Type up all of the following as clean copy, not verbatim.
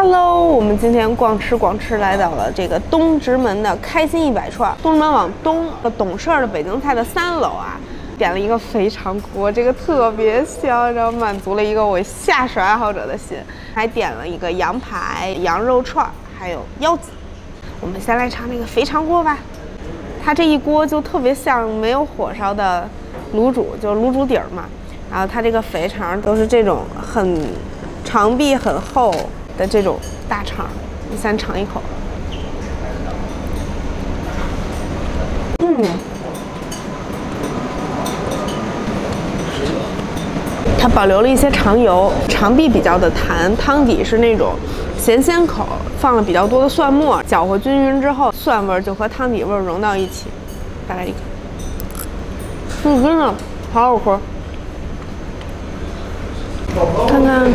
Hello， 我们今天逛吃来到了这个东直门的开心100串。东直门往东董事的北京菜的3楼啊，点了一个肥肠锅，这个特别香，然后满足了一个我下水爱好者的心。还点了一个羊排、羊肉串，还有腰子。我们先来尝那个肥肠锅吧，它这一锅就特别像没有火烧的卤煮，就是卤煮底儿嘛。然后它这个肥肠都是这种很肠壁很厚的这种大肠，你先尝一口。它保留了一些肠油，肠壁比较的弹，汤底是那种咸鲜口，放了比较多的蒜末，搅和均匀之后，蒜味就和汤底味融到一起。再来一口，真的好好喝。看看。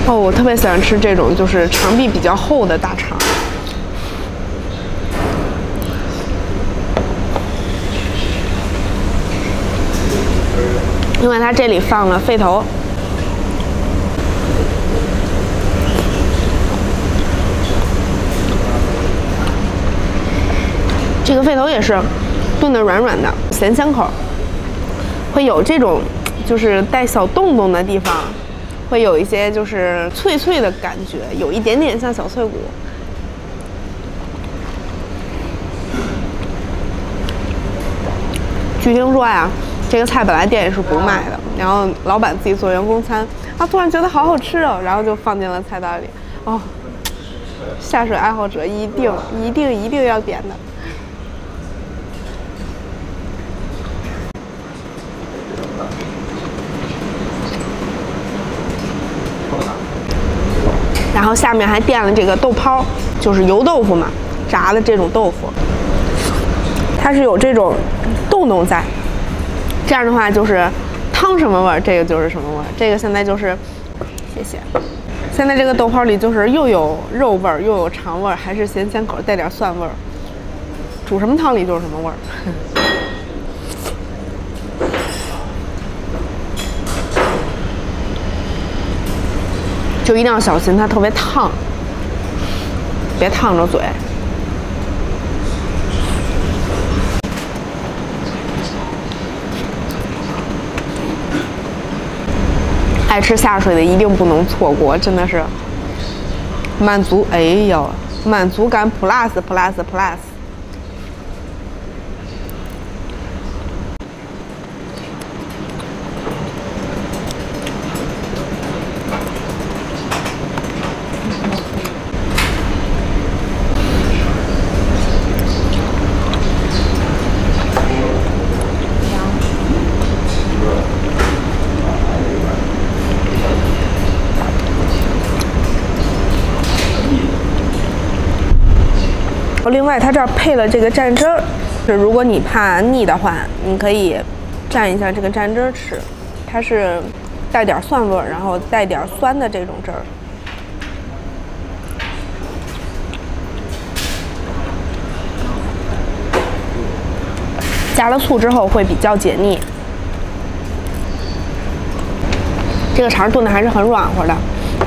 哦，我特别喜欢吃这种就是肠壁比较厚的大肠。另外，它这里放了肺头。这个肺头也是炖的软软的，咸香口，会有这种就是带小洞洞的地方，会有一些就是脆脆的感觉，有一点点像小脆骨。据听说呀，这个菜本来店里是不卖的，然后老板自己做员工餐，突然觉得好好吃哦，然后就放进了菜单里。哦，下水爱好者一定要点的。然后下面还垫了这个豆泡，就是油豆腐嘛，炸的这种豆腐，它是有这种洞洞在，这样的话就是汤什么味儿，这个就是什么味儿。这个现在就是，谢谢。现在这个豆泡里就是又有肉味儿，又有肠味儿，还是咸鲜口，带点蒜味儿，煮什么汤里就是什么味儿。就一定要小心，它特别烫，别烫着嘴。爱吃下水的一定不能错过，真的是满足，哎呦，满足感 plus。另外，它这儿配了这个蘸汁儿，如果你怕腻的话，你可以蘸一下这个蘸汁儿吃。它是带点蒜味儿，然后带点酸的这种汁儿。加了醋之后会比较解腻。这个肠炖的还是很软和的，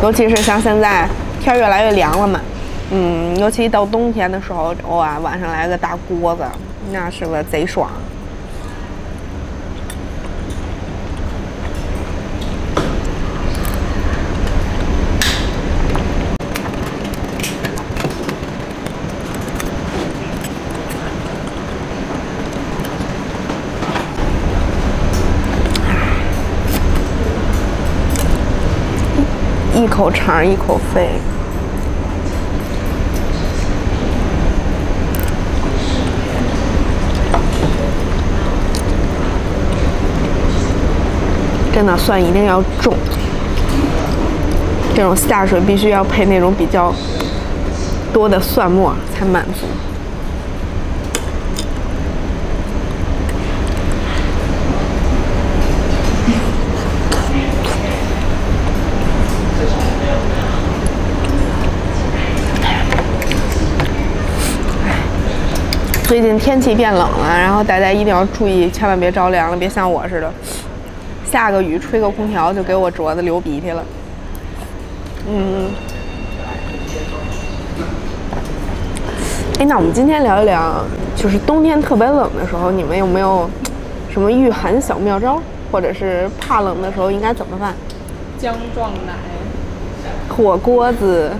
尤其是像现在天越来越凉了嘛。尤其到冬天的时候，哇，晚上来个大锅子，那是个贼爽。一口肠一口肺。真的蒜一定要重，这种下水必须要配那种比较多的蒜末才满足。最近天气变冷了，然后大家一定要注意，千万别着凉了，别像我似的，下个雨吹个空调就给我灼的流鼻涕了。那我们今天聊一聊，就是冬天特别冷的时候，你们有没有什么御寒小妙招，或者是怕冷的时候应该怎么办？姜撞奶，火锅子，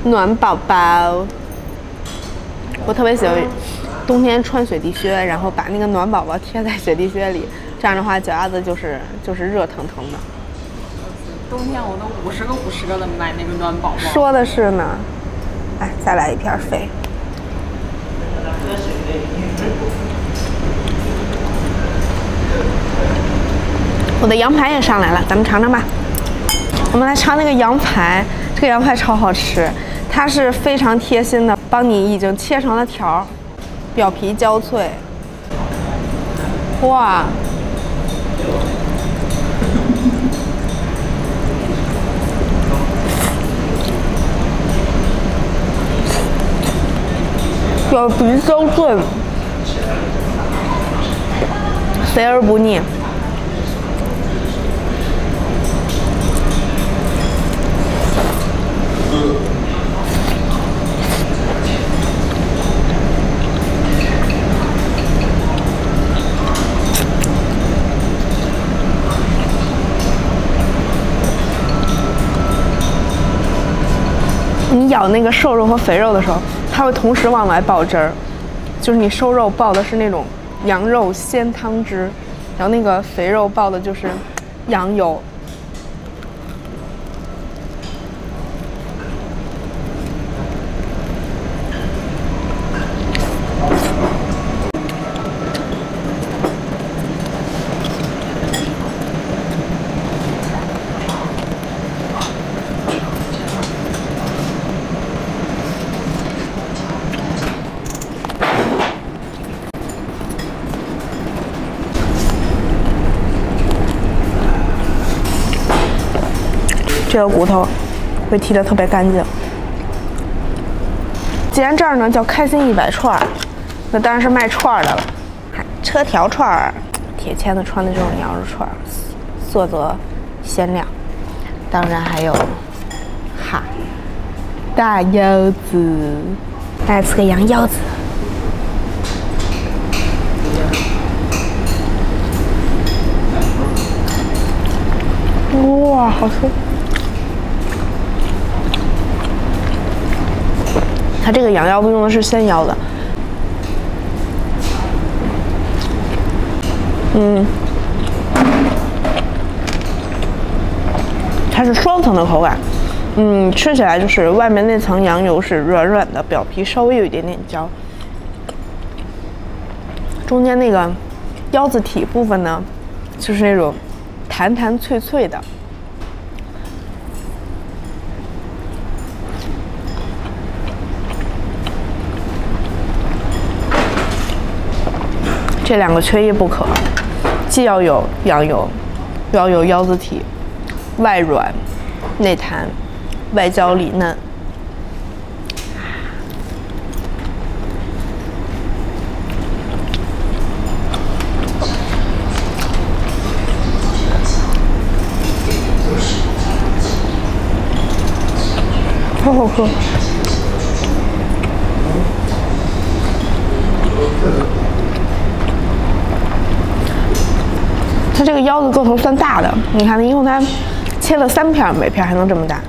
暖宝宝。我特别喜欢冬天穿雪地靴，然后把那个暖宝宝贴在雪地靴里，这样的话脚丫子就是热腾腾的。冬天我都50个50个的买那个暖宝宝。说的是呢，哎，再来一片肥。我的羊排也上来了，咱们尝尝吧。我们来尝那个羊排，这个羊排超好吃，它是非常贴心的，帮你已经切成了条，表皮焦脆。哇！表皮焦脆，肥而不腻。你咬那个瘦肉和肥肉的时候，它会同时往外爆汁儿，就是你瘦肉爆的是那种羊肉鲜汤汁，然后那个肥肉爆的就是羊油。这个骨头会剔得特别干净。既然这儿呢叫开心100串，那当然是卖串的了。车条串、铁签子穿的这种羊肉串，色泽鲜亮。当然还有大腰子，来吃个羊腰子。哇，好吃！它这个羊腰子用的是鲜腰的，它是双层的口感，吃起来就是外面那层羊油是软软的，表皮稍微有一点点焦，中间那个腰子体部分呢，就是那种弹弹脆脆的。这两个缺一不可，既要有羊油，又要有腰子体，外软内弹，外焦里嫩。好好喝。它这个腰子个头算大的，你看，因为它切了3片，每片还能这么大。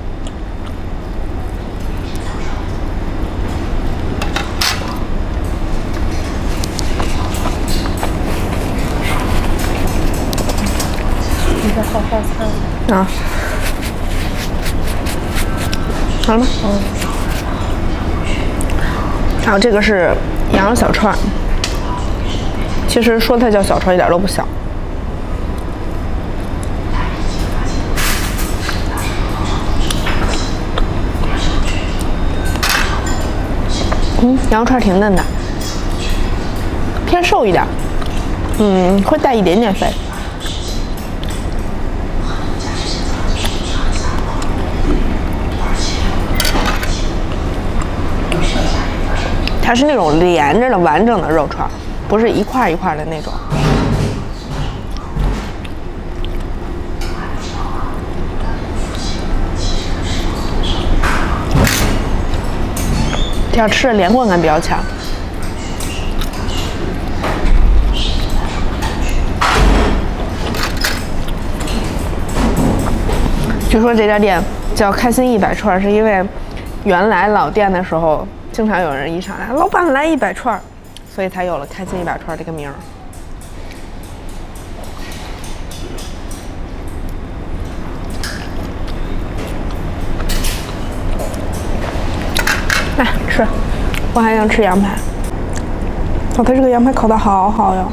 你在好好餐啊？好了吗？还有这个是羊肉小串，其实说它叫小串一点都不小。羊肉串挺嫩的，偏瘦一点，会带一点点肥。它是那种连着的完整的肉串，不是一块一块的那种。这样吃的连贯感比较强。据说这家店叫开心100串，是因为原来老店的时候，经常有人一上来，老板来100串，所以才有了开心100串这个名儿。来吃，我还想吃羊排。哦，它这个羊排烤的好好哟。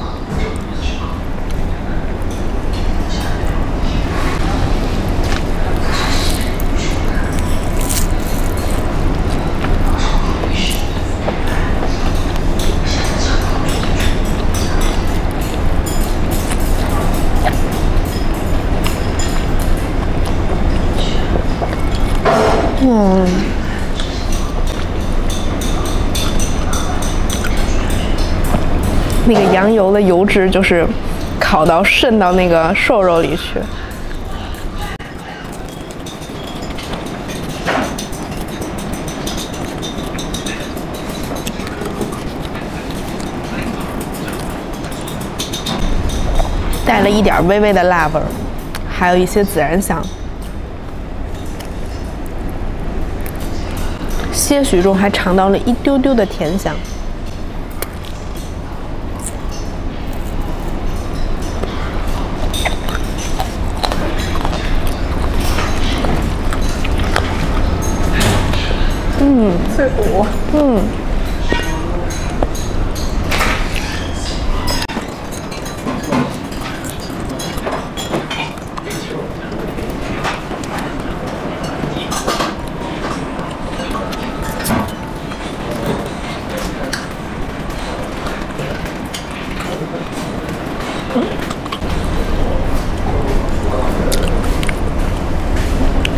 那个羊油的油脂就是烤到渗到那个瘦肉里去。带了一点微微的辣味儿，还有一些孜然香。些许中还尝到了一丢丢的甜香。脆骨。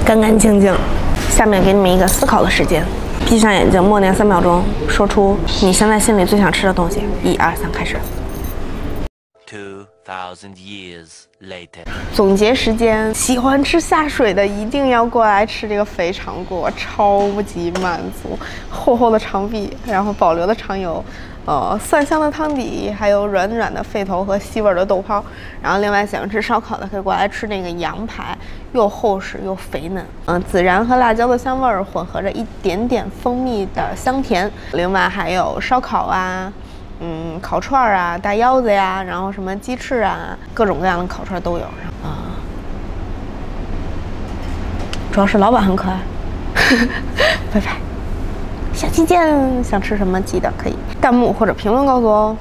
干干净净。下面给你们一个思考的时间，闭上眼睛，默念3秒钟，说出你现在心里最想吃的东西。1、2、3，开始。2000 years later， 总结时间，喜欢吃下水的一定要过来吃这个肥肠锅，超级满足。厚厚的肠壁，然后保留的肠油，蒜香的汤底，还有软软的肺头和吸味的豆泡。然后另外喜欢吃烧烤的可以过来吃那个羊排，又厚实又肥嫩。孜然和辣椒的香味儿混合着一点点蜂蜜的香甜。另外还有烧烤啊。烤串啊，大腰子呀，然后什么鸡翅啊，各种各样的烤串都有主要是老板很可爱。拜拜，下期见！想吃什么记得可以弹幕或者评论告诉我哦。